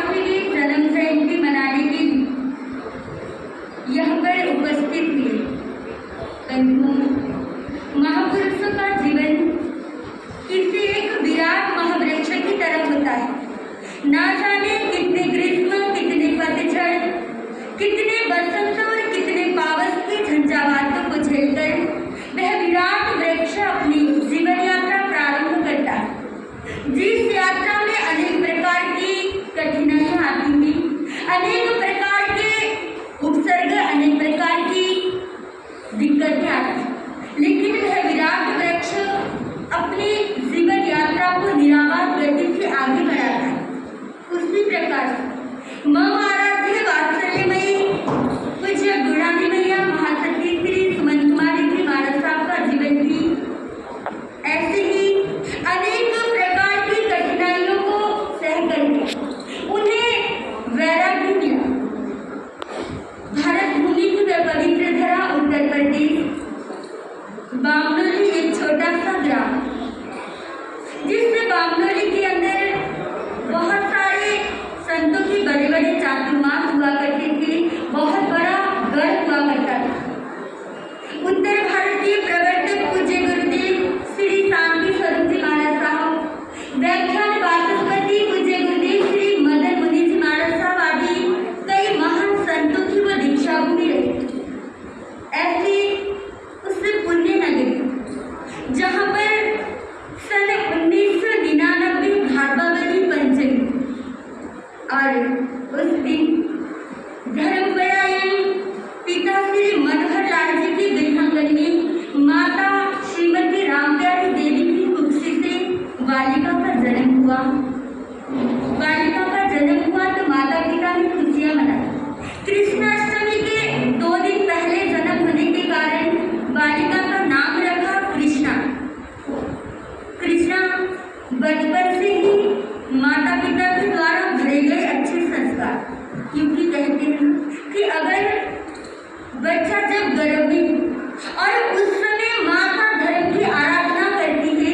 की जन्म जयंती मनाने के लिए यहाँ पर उपस्थित हुए महापुरुषों का जीवन किसी एक विराट महावृक्ष की तरह होता है। ना जाने कितने ग्रीष्म, कितने पतझड़, कितने बसंत और कितने पावस के झंझावातों को झेलकर वह विराट वृक्ष अपनी जीवन यात्रा प्रारंभ करता है। जिस यात्रा में अनेक प्रकार की कठिनाइयां आती थी, अनेक प्रकार के उपसर्ग, अनेक प्रकार की दिक्कतें आती, लेकिन वह विराट वृक्ष अपनी जीवन यात्रा को निराबाद गति से आगे बढ़ाता है। उसी प्रकार मम आराध्य वात्सल्यमयी पूज्य गुणानी मैया महासती श्री सुमन कुमारी जी महाराज साहब का जीवन भी ऐसे ही अनेक प्रकार की कठिनाइयों को सह करके उन्हें वैराग्य मिला। भारत भूमि की वह पवित्र धरा उत्तर प्रदेश, बामनोली एक छोटा सा ग्राम, जिससे बामनोली के अंदर बहुत सारे संतों की बड़े बड़े चातुर्मास हुआ करते थे, बहुत बड़ा गढ़ हुआ करता था। उत्तर भारतीय प्रवर्तक पूज्य गुरुदेव श्री शांति स्वरूप जी महाराज साहब, व्याख्यान वाचस्पति पूज्य गुरुदेव श्री मदन मुनि जी महाराज साहब आदि कई महान संतों की वो दीक्षा भूमि रही। ऐसी उससे पुण्य नगरी जहाँ पर सन 1999 भादवरी पंचमी और उस दिन धर्मपरायण पिता श्री मनोहर लाल जी की विहंगनी माता श्रीमती रामप्यारी देवी की कुक्षी से बालिका का जन्म हुआ। बालिका का जन्म हुआ तो माता पिता ने खुशियां मनाई। कृष्णाष्टमी के 2 दिन पहले जन्म होने के कारण बालिका का नाम रखा कृष्णा। कृष्णा बचपन से ही माता पिता के द्वारा भरे गए अच्छे संस्कार, क्योंकि कहते हैं कि अगर बच्चा जब गर्भवती और उस समय माता धर्म की आराधना करती है,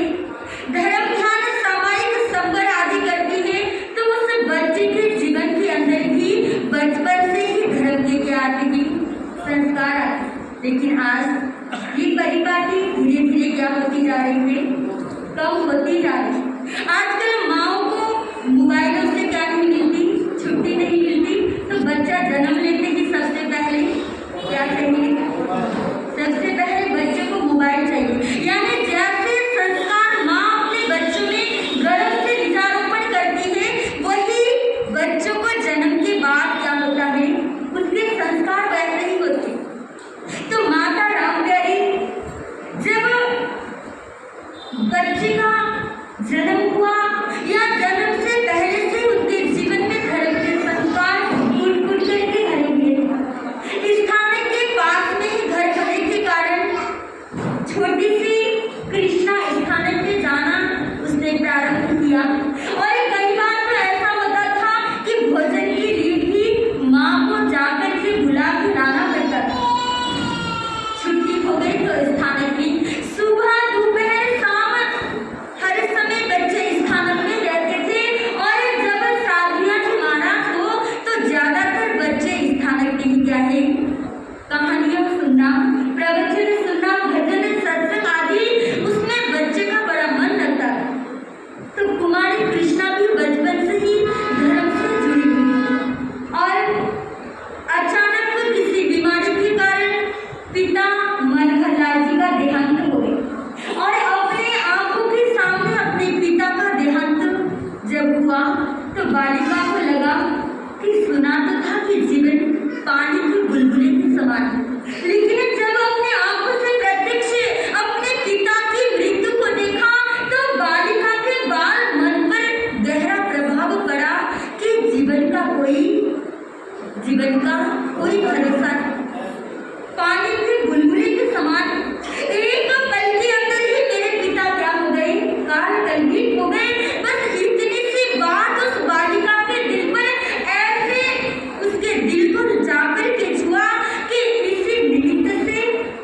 धर्म ध्यान सामायिक संबर आदि करती है, तो उस बच्चे के जीवन के अंदर भी बचपन से ही धर्म के क्या आते हैं, संस्कार आते। लेकिन आज ये परिपाटी धीरे धीरे क्या होती जा रही है, कम होती जा रही है। आजकल माओ को मोबाइलों से क्या नहीं मिलती, छुट्टी नहीं मिलती, तो बच्चा जन्म लेते ही सबसे पहले क्या चाहिए, सबसे पहले बच्चे को मोबाइल चाहिए। यानी जैसे संस्कार माँ अपने बच्चों में गर्भ से बीजारोपण करती है, वही बच्चों को जन्म के बाद क्या होता है, उसके संस्कार वैसे ही होते। तो माता रामप्यारी जब बच्चे का जन्म हुआ या जन्म से पहले से उनके जीवन में धर्म के संस्कार कुट कुट करके भरे हुए। स्थानक के पास में ही घर होने के कारण छोटी सी कृष्णा स्थानक में जाना उसने प्रारंभ किया। और कई बार तो ऐसा होता था कि भोजन के लिए भी माँ को जाकर के बुला के लाना पड़ता था। छुट्टी हो गई तो स्थानक में सुबह दोपहर शाम हर समय बच्चे स्थानक में रहते थे। और जब शादियां जमानात हो तो ज्यादातर बच्चे स्थानक में ही क्या है, कहानियां सुनना, प्रवचन सुनना, भजन सत्संग आदि, उसमें बच्चे का बड़ा मन लगता था। तो कुमारी कृष्णा भी बचपन से ही धर्म से जुड़ी हुई और अचानक किसी बीमारी के कारण पिता मनोहर लाल जी का देहांत हो गया। और अपने आंखों के सामने अपने पिता का देहांत जब हुआ तो बालिका को लगा कि सुना तो था कि जीवन पानी की बुलबुले के समान है, लेकिन जब अपने आंखों से प्रत्यक्ष अपने पिता की मृत्यु को देखा तो बालिका के बाल मन पर गहरा प्रभाव पड़ा कि जीवन का कोई भरोसा नहीं। पानी के बुलबुले के समान एक पल के अंदर ही मेरे पिता क्या हो गए, काल कलवित हो गए। बस इतनी सी बात उस बालिका के दिल पर ऐसे उसके दिल को जाकर के छुआ कि इसी निमित्त से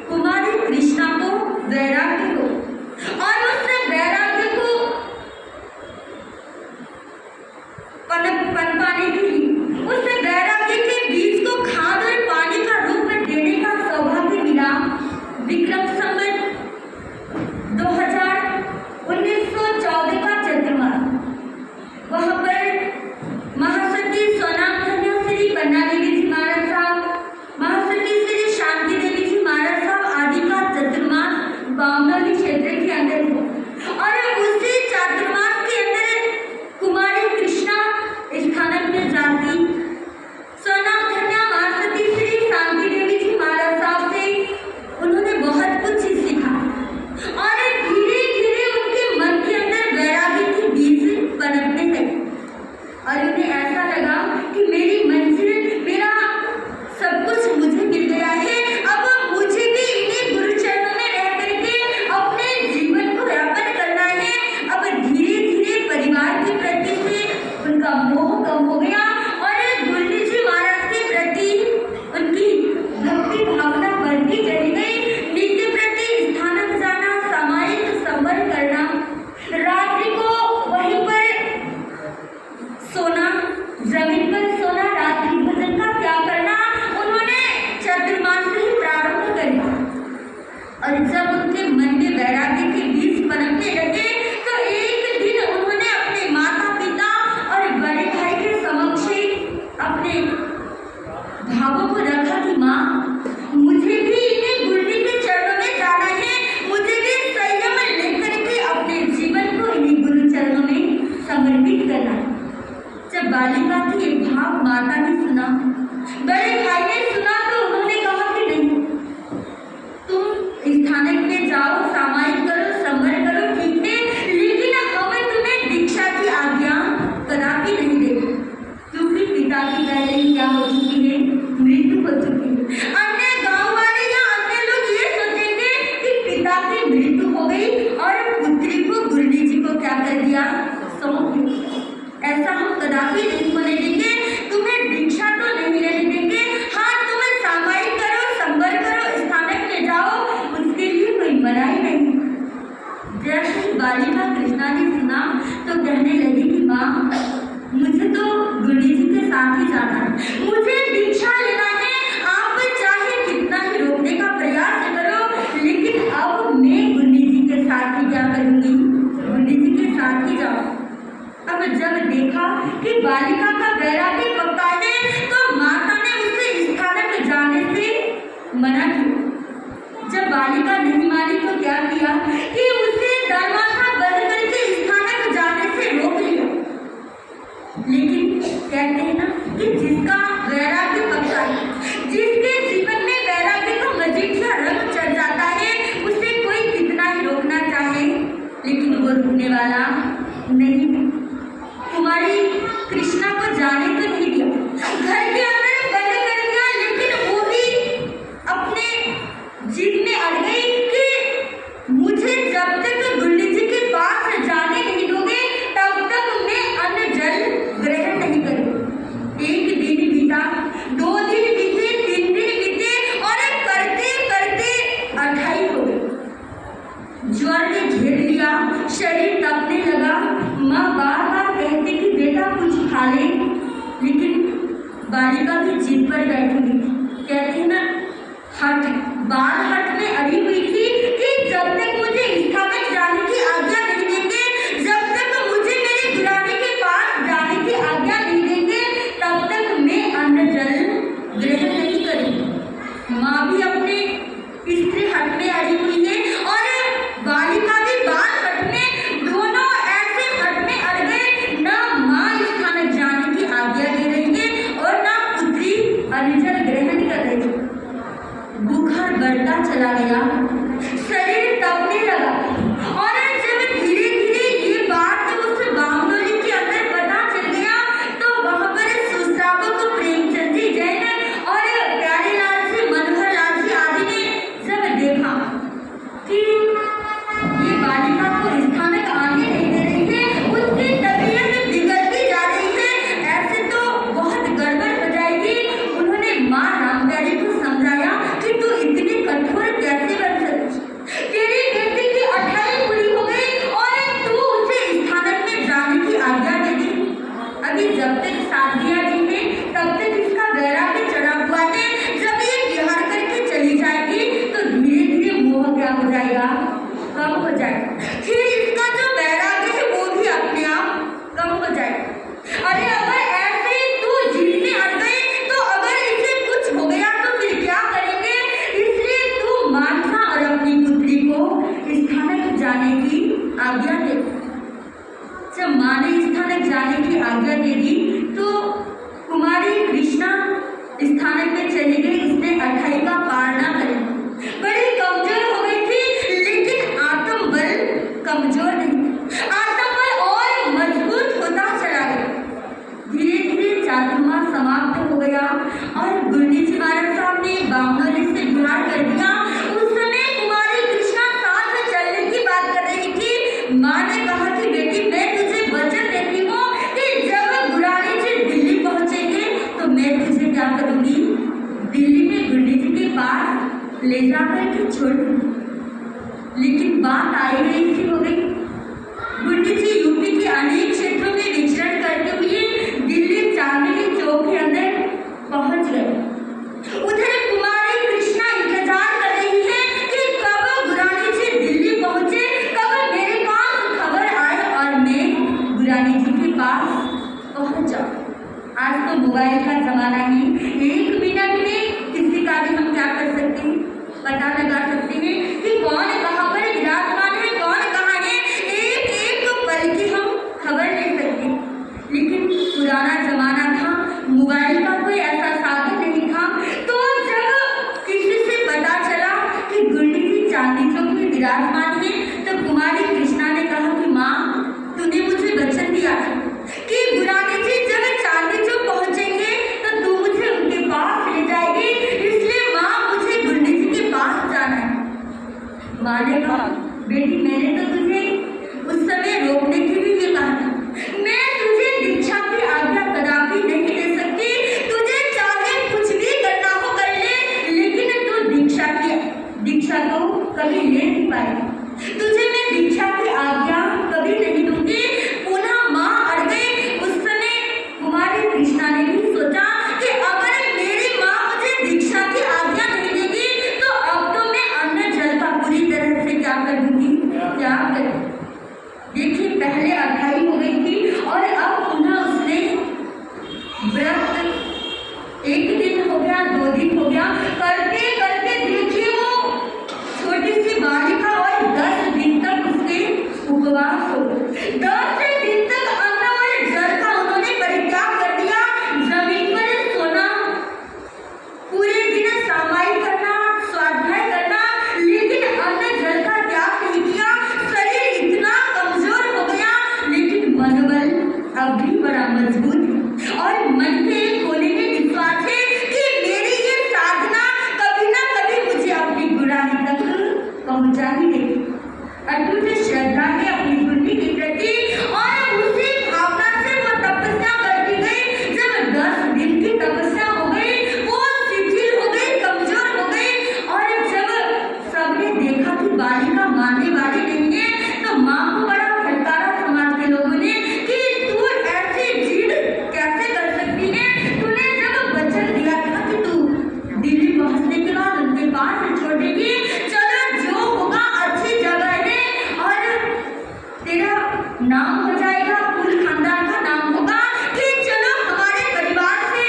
कुमारी कृष्णा को वैराग्य हो और उस वैराग्य को पनपाने की जमीन पर सोना, रात्रि भोजन का त्याग करना उन्होंने चतुर्मास से ही प्रारंभ कर दिया। और जब उनके मन में वैराग्य के बीज पनपने लगे तो एक दिन उन्होंने अपने माता पिता और बड़े भाई के समक्ष अपने भावों को रखा कि माँ, मुझे भी इन्हें गुरुजी के चरणों में जाना है, मुझे भी संयम लेकर के अपने जीवन को इन्हीं गुरु चरणों में समर्पित करना है। जब बालिका की ये भाव माता ने सुना, बड़े भाई ने सुना, तो उन्होंने कहा कि नहीं, तुम स्थानक में जाओ, सामायिक करो, संवर करो, ठीक है, लेकिन हमें तुम्हें दीक्षा की आज्ञा कदापि नहीं देगी, क्योंकि पिता की पहले ही क्या हो चुकी है, मृत्यु हो चुकी है। अन्य गांव वाले या अन्य लोग ये सोचेंगे कि पिता की मृत्यु हो गई और पुत्री को गुरुजी जी को क्या कर दिया, सौंप दिया। ऐसा हम कदापि नहीं होने देंगे, तुम्हें दीक्षा तो नहीं लेने देंगे। हाँ, तुम्हें सामायिक करो, संवर करो, स्थानक में जाओ, उसके लिए कोई मनाही नहीं। जैसे बालिका कृष्णा ने सुना तो कहने लगी कि माँ, मुझे तो गुरुजी जी के साथ ही जाना है, मुझे दीक्षा लेना है। आप चाहे कितना ही रोकने का प्रयास करो, लेकिन अब मैं गुरुजी जी के साथ ही क्या करूँगी, गुरुजी जी के साथ ही जाऊँ। अब जब देखा कि बालिका का वैराग्य पक्का है तो माता ने उसे स्थानक जाने से मना किया। जब बालिका नहीं मानी तो क्या किया कि उसे दरवाजा बंद करके स्थानक जाने से रोक लिया। लेकिन कहते हैं ना कि जिसका वैराग्य पक्का है, जिसके जीवन में वैराग्य का मजीठिया रंग चढ़ जाता है, उसे कोई कितना ही रोकना चाहे लेकिन वो रुकने वाला नहीं। कुमारी कृष्णा को जाने तो नहीं दिया, घर के अंदर बंद कर दिया, लेकिन वो भी अपने जिद में अड़ गई कि मुझे जब तक गुरुजी जी के पास जाने नहीं दोगे तब तक मैं अन्न जल ग्रहण नहीं करूँगी। एक दिन बीता, 2 दिन बीते, 3 दिन बीते और करते करते 28 हो गए। ज्वर ने घेर लिया, शरीर तपने लगा। माँ बार बार कहती कि बेटा कुछ खा ले, लेकिन बालिका की जिद पर बैठी हुई थी। कहती ना, हट बार हट में अड़ी हुई थी कि जब तक मुझे स्थानक जाने की आज्ञा नहीं देंगे, जब तक मुझे मेरे गुरानी के पास जाने की आज्ञा नहीं देंगे, तब तक मैं अन्न जल ग्रहण नहीं करूँगी। माँ भी अपने स्त्री हट में अड़ी हुई है और बालिका भी बार हट में, दोनों ऐसे हट में अड़ गए। ना माँ स्थानक जाने की आज्ञा दे रही है और ना पुत्री अन्न जल ग्रहण कर रही है। बुखार बढ़ता चला गया, शरीर तपने लगा और जब धीरे धीरे ये बात उस बामनोली के अंदर पता चल गया तो वहां पर सुश्रावक प्रेमचंद जी जैन और प्यारेलाल जी, मनोहर लाल जी आदि ने जब देखा कि ये बालिका को स्थानक आने नहीं दे रही है, उसकी तबीयत बिगड़ती जा रही है, ऐसे तो बहुत गड़बड़ हो जाएगी। उन्होंने माँ रामप्यारी को समझाया कि तू इतनी कठोर कैसे बन सकती, तेरी बेटी की 28 पूरी हो गई और तू उसे स्थानक में जाने की आज्ञा दे दी। अभी जब तक शादियां नहीं है तब तक इसका वैराग्य चढ़ा हुआ है, जब ये विहार करके चली जाएगी तो धीरे धीरे मोह क्या हो जाएगा, कम हो जाएगा, फिर इसका जो वैराग्य है वो भी अपने आप कम हो जाएगा। अरे अगर ऐसे तू जिद में अड़ गई तो अगर इसे कुछ हो गया तो फिर क्या करेंगे, इसलिए तू मानसा और अपनी पुत्री को स्थानक जाने की आज्ञा दे। जब माँ ने स्थानक जाने की आज्ञा दे दी तो कुमारी कृष्णा स्थानक में चली गई। उसने 28 का पार ना करे, बड़ी कमजोर हो गई थी, लेकिन आत्मबल कमजोर नहीं, आत्मबल और मजबूत होता चला गया। धीरे धीरे चातुर्मास समाप्त हो गया और गुरुजी जी महाराज साहब ने बामनोली से विहार कर दिया। उस समय कुमारी कृष्णा साथ में चलने की बात कर रही थी। माँ ने कहा कि बेटी मैं तुझे वचन देती हूँ कि जब गुरानी जी दिल्ली पहुँचेंगे तो मैं तुझे क्या करूँगी, दिल्ली में गुरुजी जी के पास ले जाकर के छोड़ दूँगी। लेकिन बात आई गई सी हो गई। गुरुजी जी यूपी के अनेक क्षेत्रों में विचरण करते हुए दिल्ली जाने पहुंच गए। उधर कुमारी कृष्णा इंतजार कर रही है कि कब गुरानी जी दिल्ली पहुंचे, कब मेरे पास खबर आए और मैं गुरानी जी के पास पहुंच जाऊं। आज तो मोबाइल का जमाना है, 1 मिनट में किसी का भी हम क्या कर सकते हैं, पता लगा सकते हैं कि कौन कहाँ पर विराजमान है, कौन कहाँ है, एक एक पल की हम खबर ले सकते हैं। लेकिन पुराना जमाना था, मोबाइल का कोई ऐसा साधन नहीं था। तो जब किसी से पता चला कि गुरनी जी चांदी चौक में विराजमान है, तो कुमारी कृष्णा ने कहा कि माँ, तूने मुझे वचन दिया था कि गुरानी जी जब चांदी चौक पहुंचेंगे तो तू मुझे उनके पास ले जाएगी, इसलिए माँ मुझे गुरनी जी के पास जाना है। माँ ने कहा, बेटी मैंने तो तुझे उस समय रोकने के लिए ये कहा था, मैं तुझे दीक्षा की आज्ञा कदापि नहीं दे सकती, तुझे चाहे कुछ भी करना हो कर ले, लेकिन तू दीक्षा तो कभी ले नहीं पाएगी, तुझे मैं दीक्षा की आज्ञा कभी नहीं दूंगी। पुनः माँ अड़ गई। उस समय कुमारी कृष्णा ने भी सोचा कि अगर मेरी माँ मुझे दीक्षा की आज्ञा नहीं देगी तो अब तो मैं अन्न जल का पूरी तरह से क्या कर दूंगी, क्या कर। देखिए पहले अढ़ाई हो गई थी और अब पुनः उसने व्रत 1 दिन हो गया, 2 दिन हो गया, करते करते देखिए वो छोटी सी बालिका और 10 दिन तक उसके उपवास हो गए। 10 दिन तक अन्न और जल का उन्होंने परित्याग कर दिया, जमीन पर सोना, पूरे दिन सामाई करना, स्वाध्याय करना, लेकिन अन्न जल का त्याग नहीं किया। शरीर इतना कमजोर हो गया, लेकिन मनोबल अब भी बड़ा मजबूत है और मन के एक कोने में विश्वास है कि मेरी ये साधना कभी ना कभी मुझे अपनी गुरानी तक पहुंचा ही देगी। अटूट श्रद्धा है अपनी गुरनी के प्रति और उसी भावना से वो तपस्या करती गई। जब 10 दिन की तपस्या हो गई, वो शिथिल हो गई, कमजोर हो गई और जब सबने देखा कि बालिका मानने वाली नहीं है, तो माँ को बड़ा फटकारा समाज के लोगों ने कि तू ऐसी जिद कैसे कर सकती है, तूने जब वचन दिया था कि तू दिल्ली पहुंचने के बाद उनके पास छोड़ेगी, चलो जो होगा अच्छी जगह है और तेरा नाम हो जाएगा, कुल खानदान का नाम होगा कि चलो हमारे परिवार से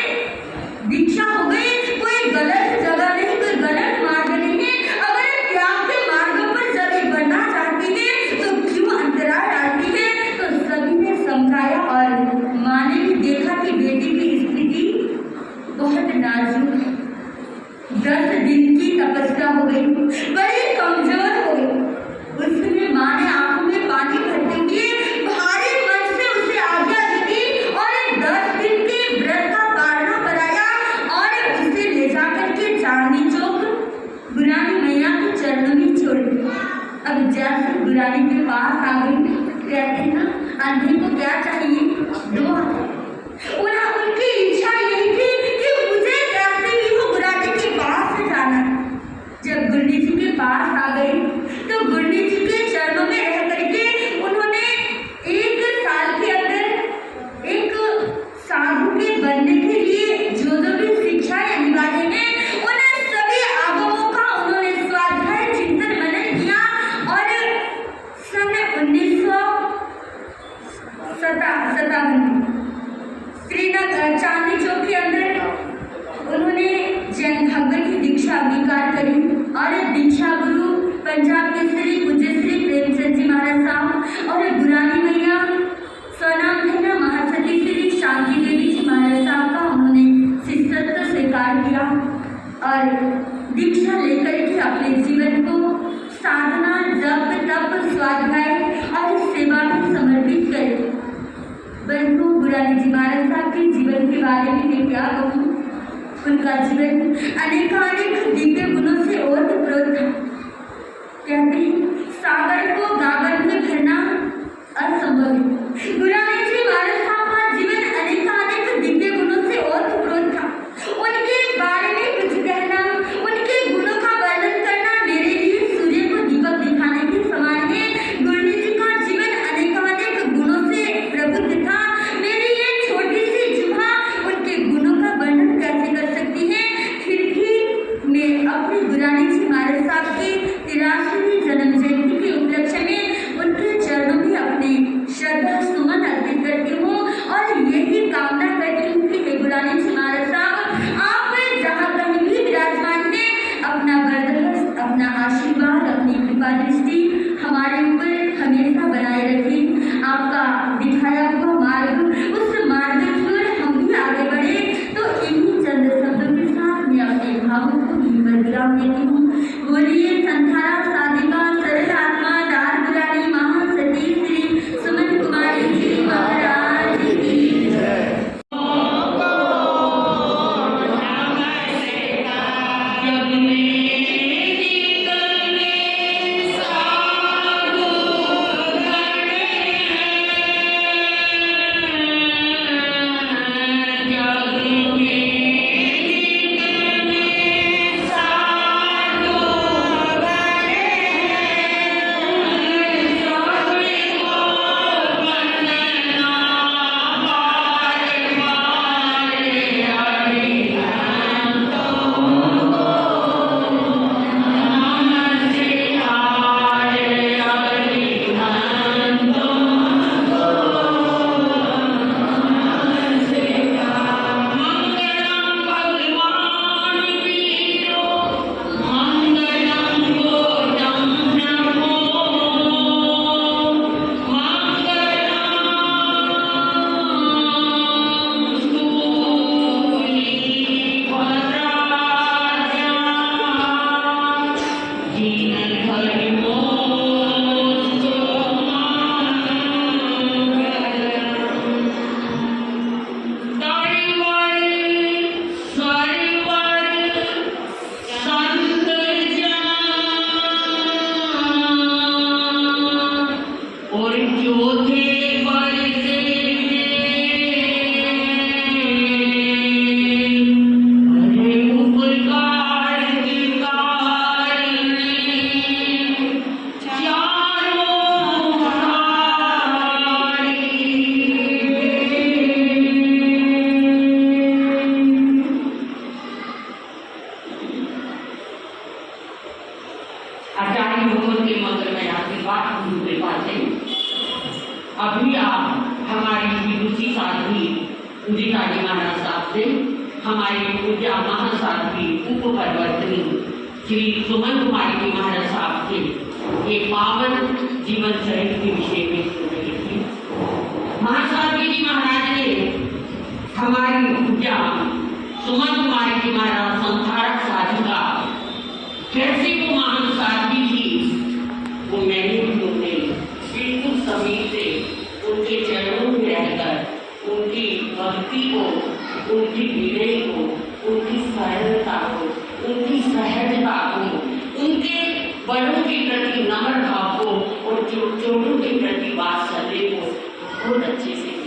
दीक्षा हो गई, कोई गलत जगह नहीं, कोई गलत मार्ग नहीं है। अगर त्याग के मार्गों पर जब बढ़ना चाहती है तो क्यों अंतराय डालती है। तो सभी ने समझाया और माँ ने भी देखा कि बेटी की स्थिति बहुत नाजुक है। 10 दिन की तपस्या हो गई, बड़ी कमजोर हो गई। उसमें माँ ने आंखों में पानी भरते हुए भारी मन से उसे आज्ञा दी और 10 दिन के व्रत का पालना कराया और उसे ले जाकर के चांदनी चौक गुरानी मैया के चरणों में छोड़ दिया। अब जैसे गुरानी के पास आ गई, कहते हैं ना अंधे को क्या चाहिए, 2 उनकी इच्छा यही थी कि मुझे कैसे भी हो गुरानी के पास से जाना। जब गुरनी जी के पास आ गए तो गुरनी जी के चरणों में रह करके उन्होंने 1 साल के अंदर एक साधु के बनने के लिए जो भी शिक्षाएं अनिवार्य है, उन सभी आगमों का उन्होंने स्वाध्याय चिंतन मनन किया और सन 1957 श्रीनगर चांदनी चौक के अंदर उन्होंने जैन भगवत की दीक्षा अंगीकार करी और दीक्षा गुरु पंजाब के श्री पूज्य श्री प्रेमचंद जी महाराज साहब और गुरानी मैया स्वनामधन्य महासती श्री शांति देवी जी महाराज साहब का उन्होंने शिष्यत्व स्वीकार किया और दीक्षा लेकर के अपने जीवन को साधना, जप, तप, स्वाध्याय और सेवा में समर्पित करे। बंधु गुरानी जी महाराज साहब के जीवन के बारे में मैं क्या कहूँ, उनका जीवन अनेकानेक दिव्य गुणों से ओतप्रोत था। कहते हैं सागर को गागर में भरना असंभव है। गुरानी जी महाराज साहब का जीवन अनेकानेक दिव्य गुणों से ओतप्रोत था। उनके बारे में कुछ कहना, उनके गुणों का वर्णन करना मेरे लिए सूर्य को दीपक दिखाने के समान है। गुरनी जी का जीवन अनेकानेक गुणों से प्रबुद्ध था। मेरी ये छोटी सी जुबान उनके गुणों का वर्णन कैसे कर प्रणाम देती हूँ। बोलिए संध्या साधिका सरल आत्मा दार दुलारी महान सती श्री सुमन कुमारी जी महाराज की जय। अभी आप हमारी विदुषी साध्वी पूजिता जी महाराज साहब से हमारी पूजा महासाध्वी उप परिवर्तनी श्री सुमन कुमारी जी महाराज साहब से ये पावन जीवन चरित्र के विषय में सुन रही थी। महासाध्वी जी महाराज ने हमारी पूजा सुमन कुमारी जी महाराज संस्थारक साधिका कैसे वो महान साध्वी थी वो मैंने भी उन्हें बिल्कुल समीप से उनके चरणों में रहकर उनकी भक्ति को, उनकी विनय को, उनकी सरलता को, उनकी सहजता को, उनके बड़ों के प्रति नम्र भाव को और छोटों के प्रति वात्सल्य को बहुत अच्छे से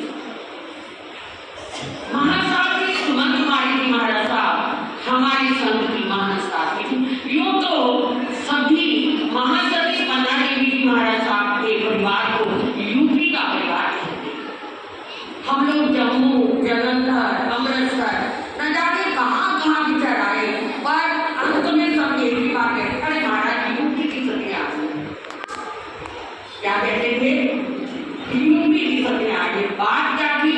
महासाध्वी सुमन कुमारी जी महाराज साहब हमारी संघ की महान साध्वी थी। यूं तो सभी महासती पन्ना देवी जी महाराज साहब के परिवार को यूपी का परिवार कहते हैं। हम लोग जम्मू, जलंधर, अमृतसर न जाने कहाँ कहाँ विचर आए, पर अंत में सब एक ही बात है, अरे महाराज यूपी की सती आ गई। क्या कहते थे? यूपी की सती आ गई। बात क्या थी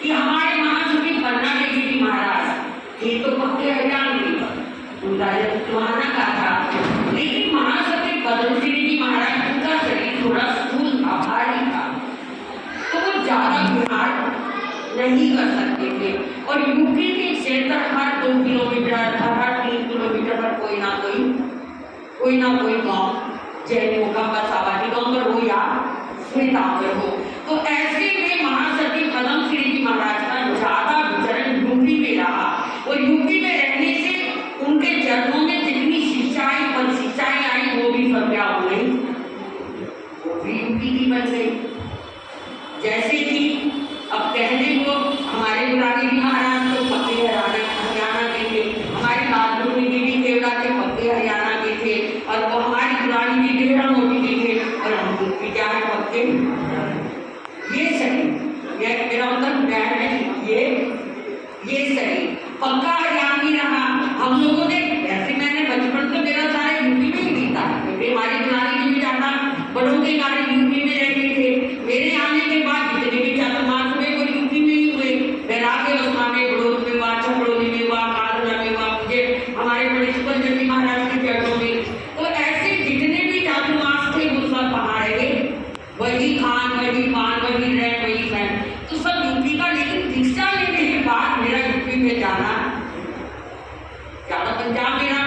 कि हमारे महासती पन्ना देवी जी महाराज ये तो पक्के हरियाणवी उनका तुम्हारा का था, लेकिन महासती पद्मश्री जी महाराज उनका शरीर थोड़ा स्थूल था, भारी था, तो वो ज्यादा बिहार नहीं कर सकते थे। और यूपी के क्षेत्र हर 2 किलोमीटर, हर 3 किलोमीटर पर कोई ना कोई गाँव जैनों का बसावादी गाँव हो या श्वेतांबर हो। तो ऐसे में महासती पद्मश्री जी महाराज का ज्यादा विचरण यूपी में रहा और यूपी में रहने से उनके जन्मों में जितनी शिक्षाएं और शिक्षाएं आई वो भी सब क्या हो गई, वो भी यूपी की बन गई। जैसे कि अब कहने को हमारे दुलारी जी महाराज तो पक्के हरियाणा के थे, हमारी लालपुरी देवी केवड़ा के पक्के हरियाणा के थे, और वो हमारी दुलारी जी देवड़ा मोदी जी थे, और हम यूपी क्या है पक्के। ये सही, ये मेरा मतलब बैठ नहीं, ये सही पक्का हरियाणवी रहा। हम लोगों ने ऐसे, मैंने बचपन तो मेरा सारा यूपी में ही बीता, क्योंकि हमारी दुलारी जी भी ज्यादा बड़ों के कारण यूपी में रहते थे। मेरे आने के बाद जितने भी चातुर्मास हुए वो यूपी में ही हुए। बैरागे उसमा में, बड़ोद में हुआ, छपड़ोली में हुआ, कालना में हुआ, मुझे हमारे बड़े सुपंजन जी महाराज के चरणों में। तो ऐसे जितने भी चातुर्मास थे वो सब वहाँ रहे, वही खान, वही पान, वही रैन, वही फैन, तो सब यूपी का। लेकिन दीक्षा लेने के बाद मेरा यूपी में जाना, ज्यादा पंजाब मेरा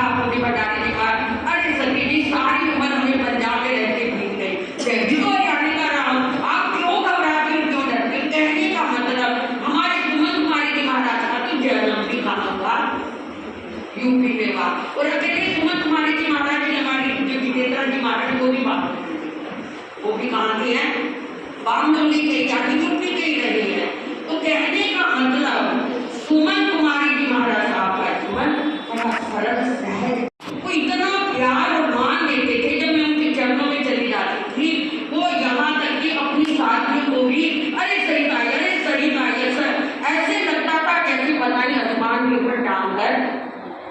हमने बताने के बाद, अरे सती जी सारी उम्र हमें पंजाब में रहते बीत गई, दिल्ली को जाने का राम, आप क्यों घबराते हो, क्यों डरते हो? कहने का मतलब हमारे सुमन कुमारी जी महाराज का तो जन्म भी कहाँ हुआ? यूपी में हुआ। और अकेले सुमन कुमारी जी महाराज जी हमारे जो जितेंद्र जी महाराज वो भी बात, वो भी कहाँ के हैं? बामडोली के, यानी यूपी के ही रहे हैं। तो कहने का मतलब सुमन कुमारी जी महाराज साहब का जीवन बड़ा सरल सहज, वो इतना प्यार और मान देते थे। जब मैं उनके चरणों में चली जाती थी, वो यहाँ तक कि अपनी साथियों को भी अरे सरिता ऐसे लगता था कैसे पता नहीं आसमान के ऊपर टांग कर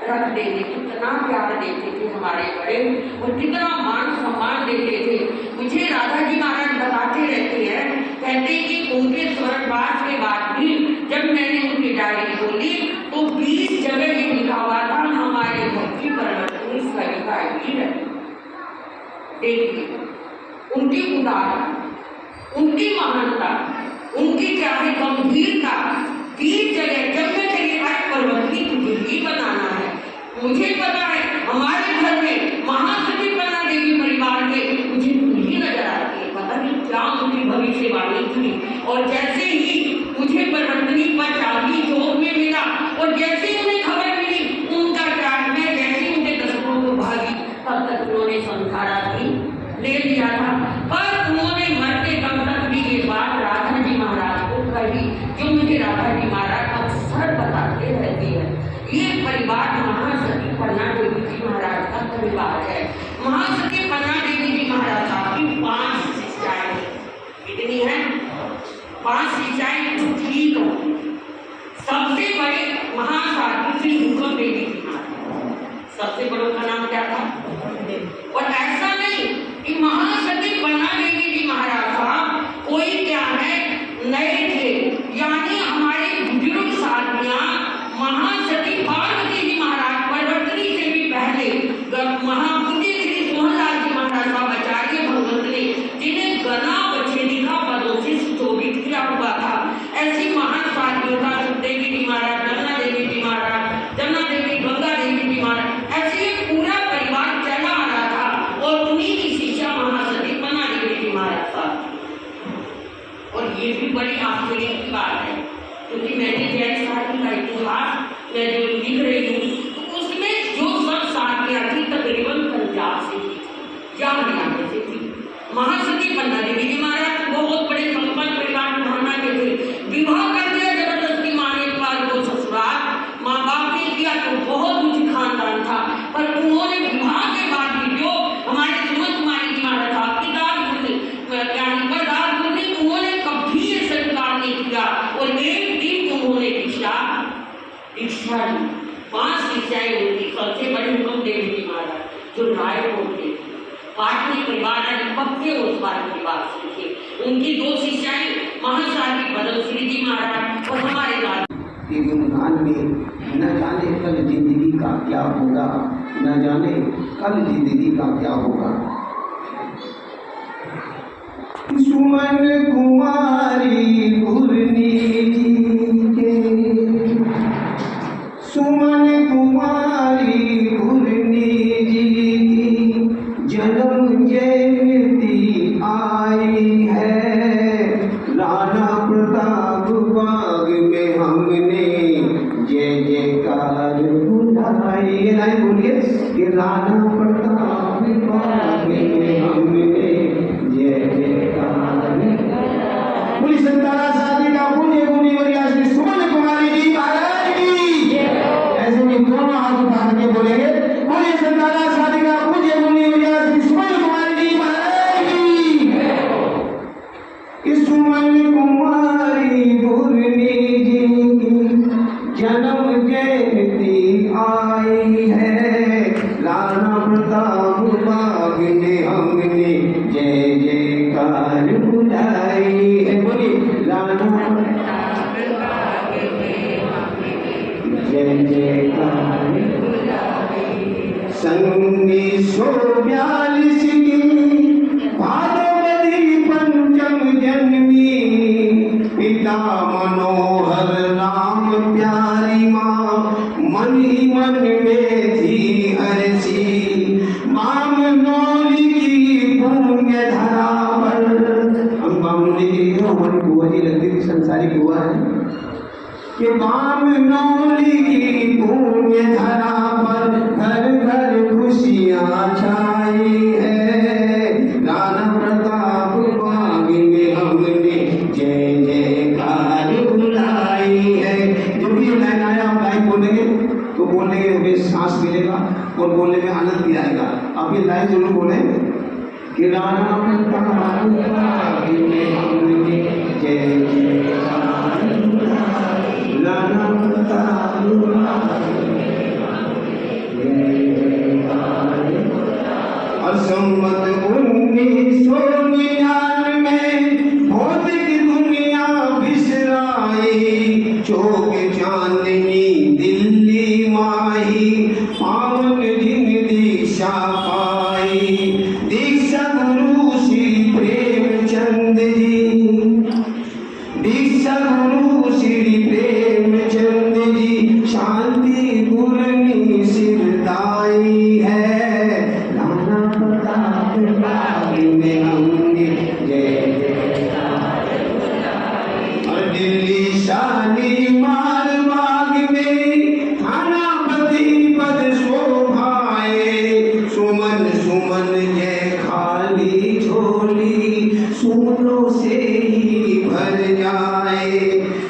रख देते। कितना प्यार देते थे हमारे बड़े, और कितना मान सम्मान देते थे। मुझे राधा जी महाराज बताते रहते हैं, कहते कि उनके स्वर्गवास के बाद भी जब मैंने उनकी डायरी खोली तो 20 जगह ये लिखा हुआ था, हमारे भक्ति परिवर्तनी सरिता ही रही। देखिए उनकी उदारता, उनकी महानता, उनकी क्या है गंभीरता। 20 जगह जब मैं चली आज परिवर्तनी तुझे ही बनाना है। मुझे पता है हमारे घर में महासती पन्ना देवी परिवार में मुझे नहीं नजर आती है, पता नहीं क्या उनकी भविष्यवाणी थी। और जैसे ही मुझे परिवर्तनी पर चाबी जोग में मिला और जैसे ही उन्हें खबर मिली उनका ट्रैक में जैसे उनके दशकों को भागी, तब तक उन्होंने संसारा भी ले लिया था। पर उन्होंने मरते दम तक भी ये बात राधा जी महाराज को कही, जो मुझे राधा जी महाराज अक्सर बताते रहते हैं। ये परिवार महासती पन्ना देवी जी महाराज का परिवार है। महासती पन्ना देवी जी महाराज साहब की 5 शिष्याएं, कितनी है? 5 शिष्याएं ठीक हो। सबसे बड़े महासाध्वी श्री हुकम देवी जी महाराज, सबसे बड़ों का नाम क्या था? और ऐसा नहीं कि महासती पन्ना देवी जी महाराज साहब कोई क्या है नए थे, यानी हमारे बुजुर्ग साथियां महासती पार्वती जी महाराज परिवर्तनी से भी पहले महाबुद्धि श्री सोहनलाल जी महाराज साहब आचार्य भगवंत ने जिन्हें गना बछेदिका पदों से सुशोभित किया हुआ था, ऐसी महान साथियों का सुखदेवी जी महाराज, जमुना देवी जी महाराज, जमुना देवी, गंगा देवी जी महाराज, ऐसे पूरा परिवार चला आ रहा था। और उन्हीं की शिष्या महासती पन्ना देवी जी महाराज साहब। और ये भी बड़ी आश्चर्य की बात है, क्योंकि मैंने जैन शादी का इतिहास मैं जो लिख रही हूँ तो उसमें जो सब शादियाँ थी तकरीबन पंजाब से थी या हरियाणा से थी। महासती पन्ना देवी जी महाराज बहुत बड़े संपन्न परिवार घराना के थे। विवाह कर दिया जबरदस्ती माने को ससुराल, माँ बाप ने किया तो बहुत उच्च खानदान था। पर उन्होंने विवाह के बाद भी जो हमारे सुमन कुमारी जी महाराज साहब की उन्होंने कभी ये स्वीकार नहीं किया। और एक दिन उन्होंने दीक्षा ली। 5 शिष्याएं उनकी, सबसे बड़ी हुकम देवी जी महाराज जो रायपुर के पाटनी परिवार पक्के उस बार परिवार से थे। उनकी 2 शिष्याएं महासाध्वी पद्मश्री जी महाराज और हमारे गुणगान में न जाने कल जिंदगी का क्या होगा, न जाने कल जिंदगी का क्या होगा। सुमन कुमारी पूर्णी के, सुमन कुमारी पूर्णी जी जन्म जयंती आई है। राणा प्रताप बाग में हमने जय जयकार बुलाई। ये लाइन बोलिए कि राणा प्रताप बाग में हमने जय जयकार। पुलिस संतारा शादी का पुण्य भूमि वरिया श्री सुमन कुमारी जी महाराज की। ऐसे में दोनों हाथ उठा के बोलेंगे, पुलिस संतारा शादी का पुण्य भूमि वरिया श्री सुमन कुमारी जी महाराज की। सुमन कुमारी पूर्णी जी जन्म जयंती आई है। राणा प्रताप बाग में हमने जय जयकार बुलाई है। बोलिए राणा प्रताप बाग में हमने जय जयकार बुलाई। संगी 142 की भादवदी पंचम जन्मी, पिता मनोहर नाम प्यारी माँ मन ही मन में थी करनौली की पुण्य धरा पर घर घर खुशियाँ छाई है। राणा प्रताप बाग में हमने जय जयकार बुलाई है। जब भी लाइन आया आप लाइन बोलेंगे तो बोलने के हमें सांस मिलेगा और बोलने में आनंद भी आएगा। आप ये लाइन जरूर बोले कि राणा प्रताप बाग में हमने जय जयकार बुलाई, राणा प्रताप बाग में जय जयकार। और संवत 1999 भौतिक दुनिया बिसराई, चौक चांदनी दिल्ली माही पावन दिन दीक्षा पाई। दीक्षा गुरु श्री प्रेमचंद जी, दीक्षा गुरु श्री प्रेमचंद जी शांति पूर्णी सिरदाई है। राणा प्रताप बाग में हमने जय जयकार बुलाई। और दिल्ली शाली मार बाग में थानापति पद शोभाए, सुमन सुमन जय खाली झोली सुमनों से ही भर जाए।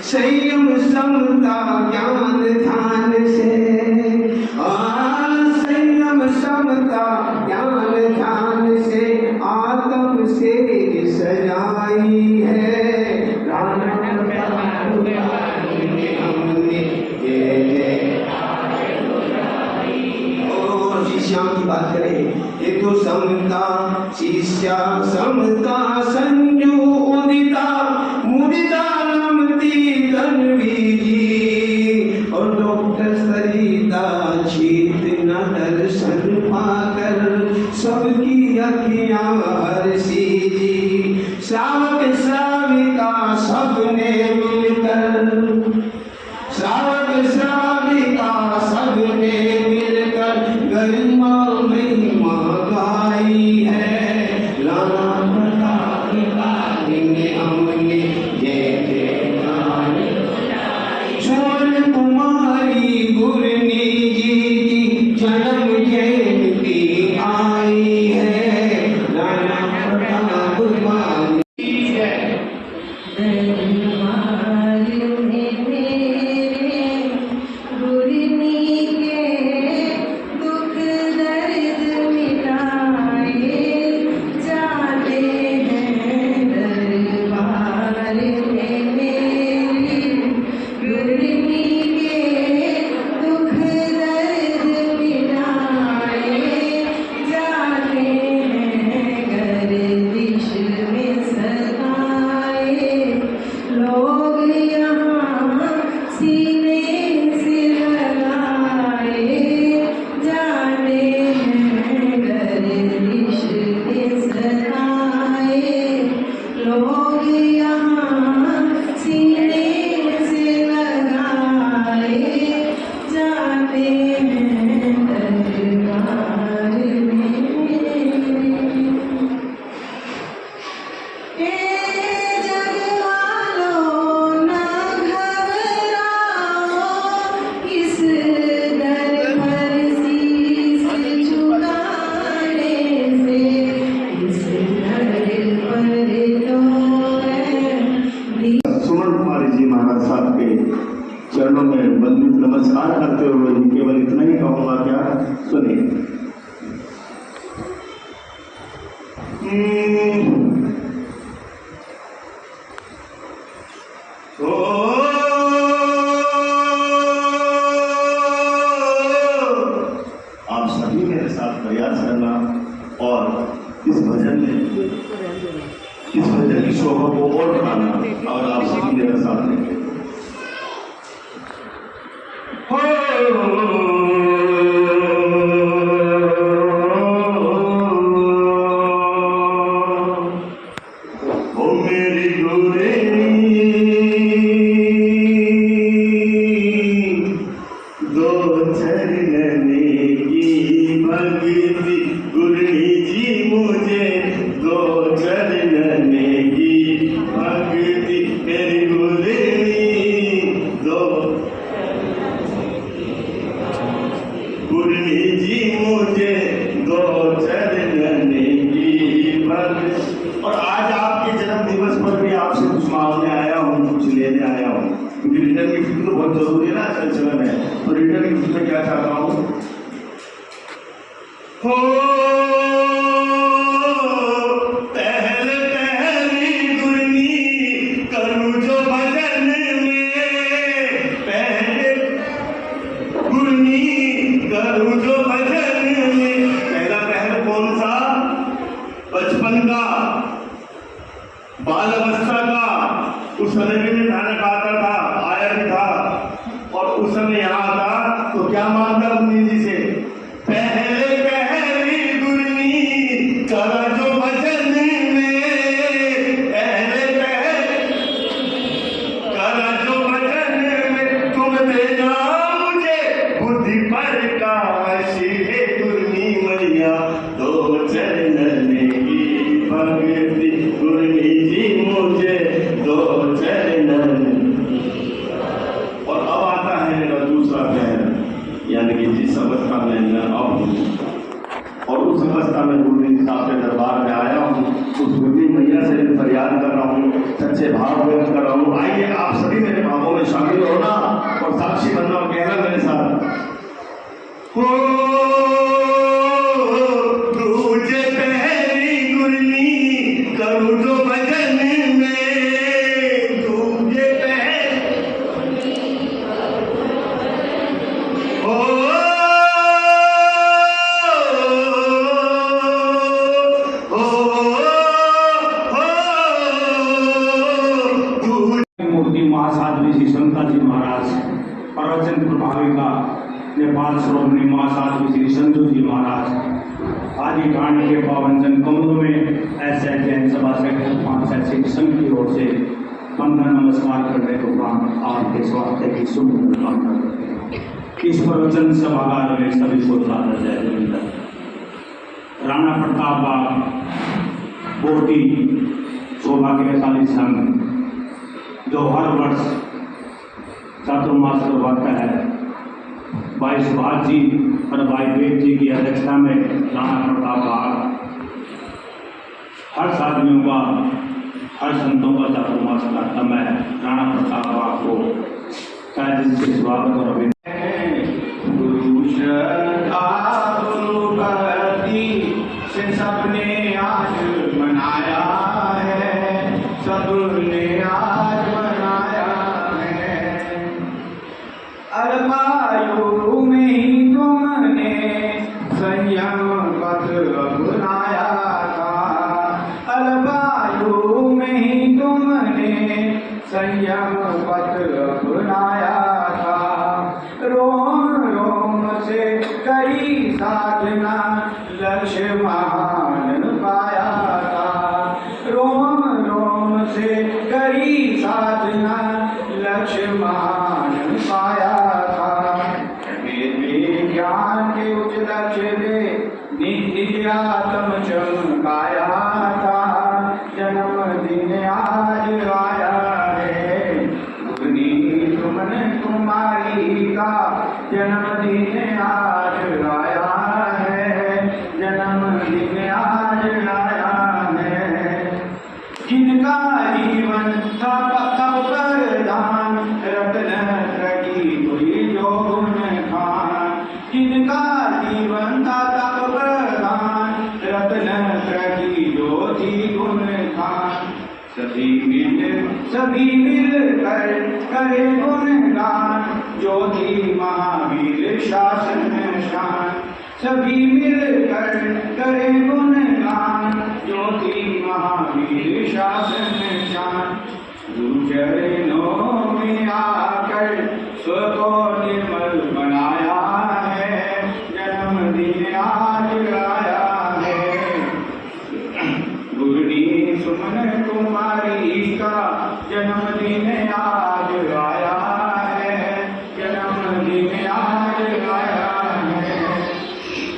संयम समता ज्ञान ध्यान से, संयम समता ज्ञान ध्यान से आत्म से सजाई है। राणा प्रताप बाग में हमने जय जयकार बुलाई। और शिष्या की बात करें, एक तो समता शिष्या समता संजू उदिता मुदिता रमती तन्वी जी। और डॉक्टर सरिता छीत न दर्शन पाकर सबकी अखियां हर्षी जी। श्रावक श्राविका सबने मिलकर, श्रावक श्राविका सबने मिलकर गरिमा महिमा गाई है। राणा प्रताप बाग में हमने जय जयकार बुलाई। स्वर्ण कुमारी गुरनी जी की जन्म जयंती आई है। राणा प्रताप बाग दरबार में मेरे गुरनी के दुख दर्द मिटाए जाते हैं। दरबार में मेरी गुरनी के दुख दर्द मिटाए जाते हैं। गर्दिश में सताए लोग यहाँ सीने से लगाए जाते हैं। गर्दिश में सताए लोग यहाँ सीने से लगाए जाते हैं। दरबार में जग वालों ना घबराओ, इस दर पर शीश झुकाने से, इस दर पर लो सुमन कुमारी जी महाराज साहब के चरणों में वंदित नमस्कार करते हुए केवल इतना ही कहूँगा, क्या सुनिए। आप सभी मेरे साथ प्रयास करना और इस भजन की शोभा को और बढ़ाना, और आप सभी मेरे साथ देंगे। हो पहल पहली गुरनी करूं जो भजन में, पहल गुरनी करूं जो भजन में। पहला पहल कौन सा? बचपन का, बाल अवस्था का। उस समय भी मैं गाना गाता था, आया भी था, और उस समय यहाँ आता तो क्या मांगता गुरनी जी से? पहले पहली गुरनी करा जो भजन में, पहले पहले करा जो भजन में। तुम देना मुझे बुद्धि प्रकाश, हे गुरनी मैया दो चरण की भक्ति। गुरनी जी मुझे दो चरण। और अब आता है मेरा दूसरा पहल, यानी कि जिस अवस्था में मैं अब हूँ, और उस अवस्था में गुरनी साहब के दरबार में आया हूँ, उस गुरनी मैया से फरियाद कर रहा हूँ, सच्चे भाव व्यक्त कर रहा हूँ। आइए आप सभी मेरे भावों में शामिल होना और साक्षी बनना और कहना मेरे साथ। हो तुझे पहली गुरनी करूं जो भजन में, तुझे मूर्ति महासाध्वी श्री समता जी महाराज, प्रवचन प्रभाविका नेपाल श्रोमणी महासाध्वी श्री संजू जी महाराज आदि कांड के पावन जन कमलों में ऐसे जैन सभा सेक्टर 5 शैक्षिक संघ की ओर से वंदन नमस्कार करने को उपरांत आपके स्वास्थ्य की शुभकामना करते हैं। इस प्रवचन सभागार में सभी को सादर जय गोविंद। राणा प्रताप बाग बोटी सौभाग्यशाली संघ जो हर वर्ष चातुर्मास करवाता है, भाई सुभाष जी और भाई वेद जी की अध्यक्षता में राणा प्रताप बाग हर साधुओं का, हर संतों का चातुर्मास करता। मैं राणा प्रताप बाग को तहे दिल से स्वागत और अभिनंदन। से सबने आज मनाया है, सबने आज मनाया है। अल्पायु में ही तुमने संयम पथ अपनाया था, अल्पायु में ही तुमने संयम पथ अपनाया था। रोम रोम से करी साधना लक्ष्य महान पाया था, रोम रोम से करी साधना लक्ष्य महान पाया था। वेद ज्ञान के उच्च लक्ष्य दे नित्य आत्म चमकाया था। जन्मदिन आज आया है, गुरनी सुमन कुमारी का जन्मदिन आज आया है, जन्मदिन आज आया है। जिनका जीवन था तब प्रधान रत्न की कोई जो गुण खान, जिनका जीवन था तब प्रधान रत्न की जो थी गुण खान। सभी मिल कर करे गुणगान, जो थी महावीर शासन शान। सभी मिल कर करे गुणगान, जो थी महावीर शासन शान। गुरु चरणों में आकर स्व को निर्मल बनाया है, जन्मदिन आज आया है। गुरनी सुमन कुमारी का जन्मदिन आज आया है, जन्मदिन आज आया है।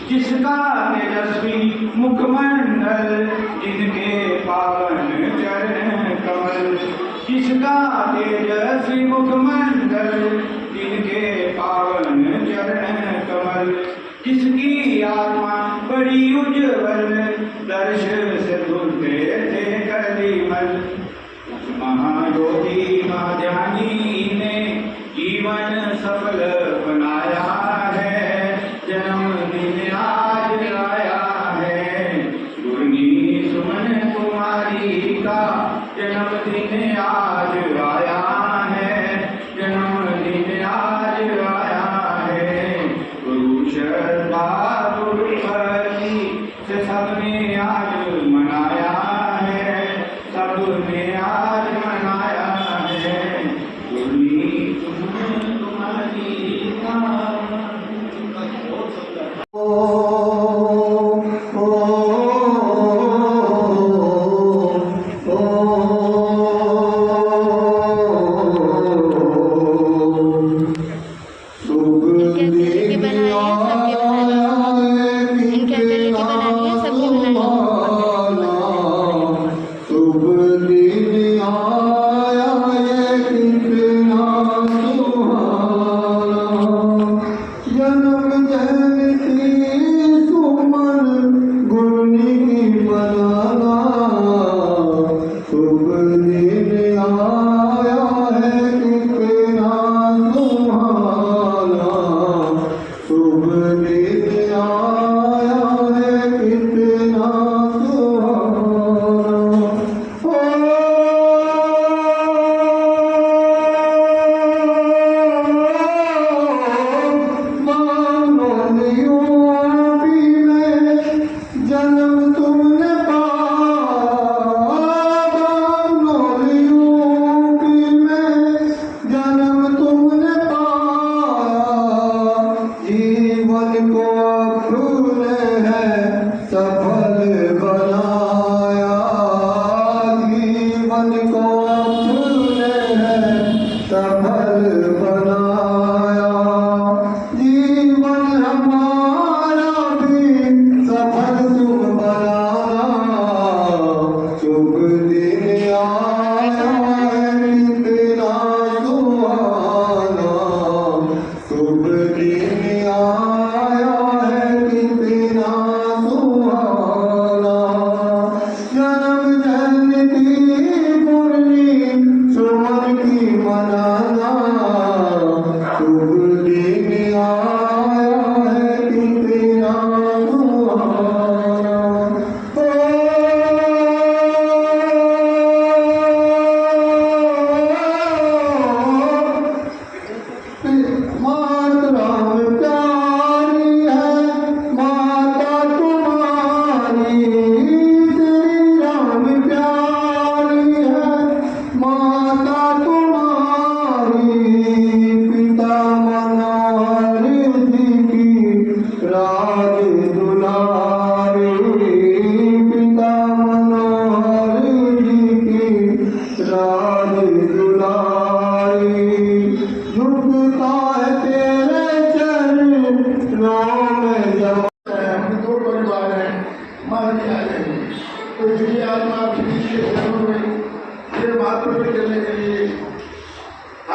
जिसका तेजस्वी मुखमंडल, जिनके पावन चरण कमल, जिसका तेजस्वी मुखमंडल, जिनके पावन चरण कमल। जिसकी आत्मा बड़ी उज्ज्वल, दर्श से धुलते थे कलिमल। उस महायोगी महाध्यानी ने जीवन सफल बनाया है, जन्मदिन आज आया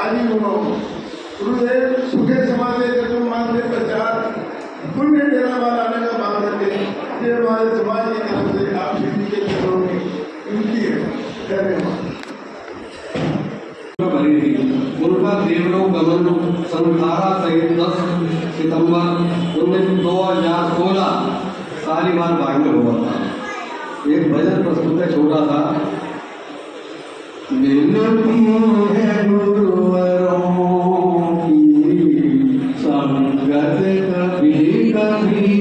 आदि गुणों गुरुदेव सुखे समाजे चतुर्मास के प्रचार पुण्य डेरा वाला आने का मांग करते हैं। ये हमारे समाज की तरफ से आप सभी के चरणों में विनती है। धन्यवाद। भरी थी उनका देवलोकगमन संखारा सहित 10 सितंबर 2016 शालीमार बाग में हुआ था। एक भजन प्रस्तुत है छोटा सा। विनती है गुरुवरों की संगत कभी कभी,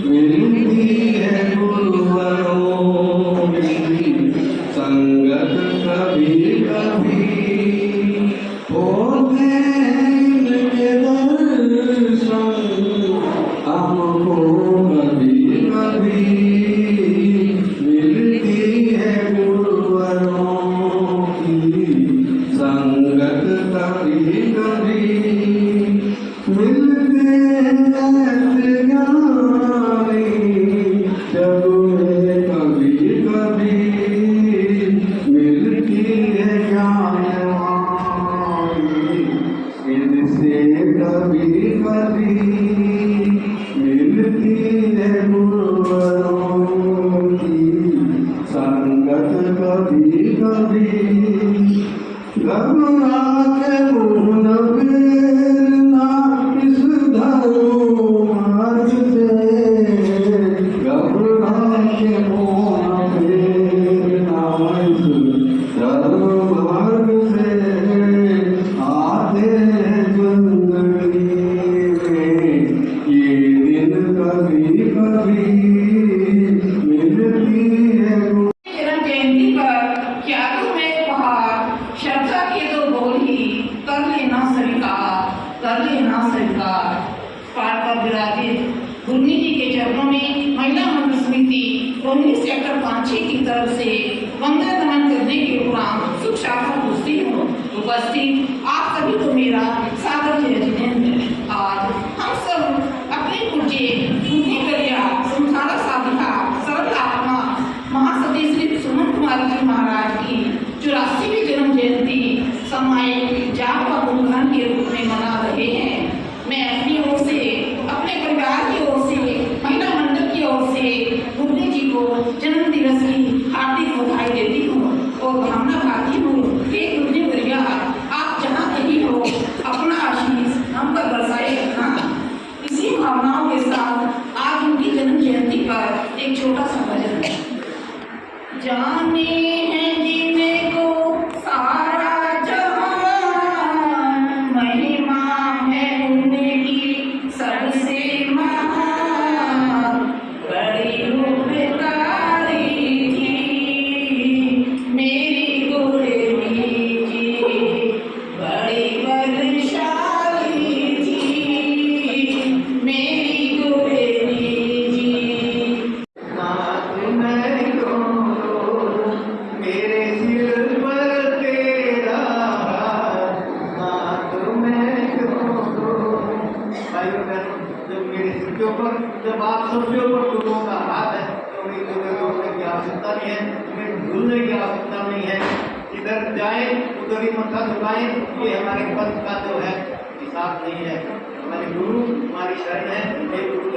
विनती है गुरुवरों की संगत कभी कभी, होते इनके दर्शन हमको कभी कभी, मिलती है गुरुवरों की संगत कभी कभी, मिलते हैं ज्ञानी जब में कभी कभी, मिलती है ज्ञानवाणी इनसे कभी कभी, मिलती है गुरुवरों की संगत कभी कभी, घबरा के भूल फेरना इस धर्म मार्ग से, घबरा के भूल फेरना इस धर्म मार्ग से, आते हैं जिंदगी में ये दिन कभी कभी, मिलती है जन्म जयंती पर क्या तो मैं उपहार श्रद्धा के दो बोल ही कर लेना स्वीकार, कर लेना स्वीकार। पाठ पर विराजित गुरनी जी के चरणों में महिला मंडल समिति 19 सेक्टर 5 की तरफ से वंदना नमन करने के उपरांत सुख शाखा पूछती हूँ। उपस्थित आप सभी को मेरा सादर जय जिनेंद्र। आज हम सब अपने पूज्य पूज्य करिया संसारा साधिका सरल आत्मा महासती श्री सुमन कुमारी जी महाराज की 84वीं जन्म जयंती सामायिक जाप व गुणगान के रूप में मना रहे हैं। मैं अपनी ओर से, अपने परिवार की ओर से, महिला मंडल की ओर से गुरनी जी को जन्म दिवस की हार्दिक बधाई देती हूँ और भावना भाती हूँ कि गुरनी वर्या आप जहाँ कहीं हो अपना आशीष हम पर बरसाए रखना। इसी भावनाओं के साथ आज उनकी जन्म जयंती पर एक छोटा सा भजन है। जाने हैं जिनको सारा जहान, महिमा है उनकी सबसे महान, बड़ी उपकारी थी मेरी गुरनी जी, बड़ी बलशाली थी मेरी गुरनी जी। नाथ मैं कौन मेरे सिर पर तेरा हाथ, नाथ मैं कौन। भाइयों बहनों, जब मेरे सिर के ऊपर, जब आप सबके ऊपर गुरुओं का हाथ है तो मेरी गुरुओं की आवश्यकता नहीं है, हमें भूलने की आवश्यकता नहीं है। इधर जाए उधर ही मत्था झुकाएं, ये हमारे पद का जो है हिसाब नहीं है। हमारे गुरु हमारी शरण है, हे गुरु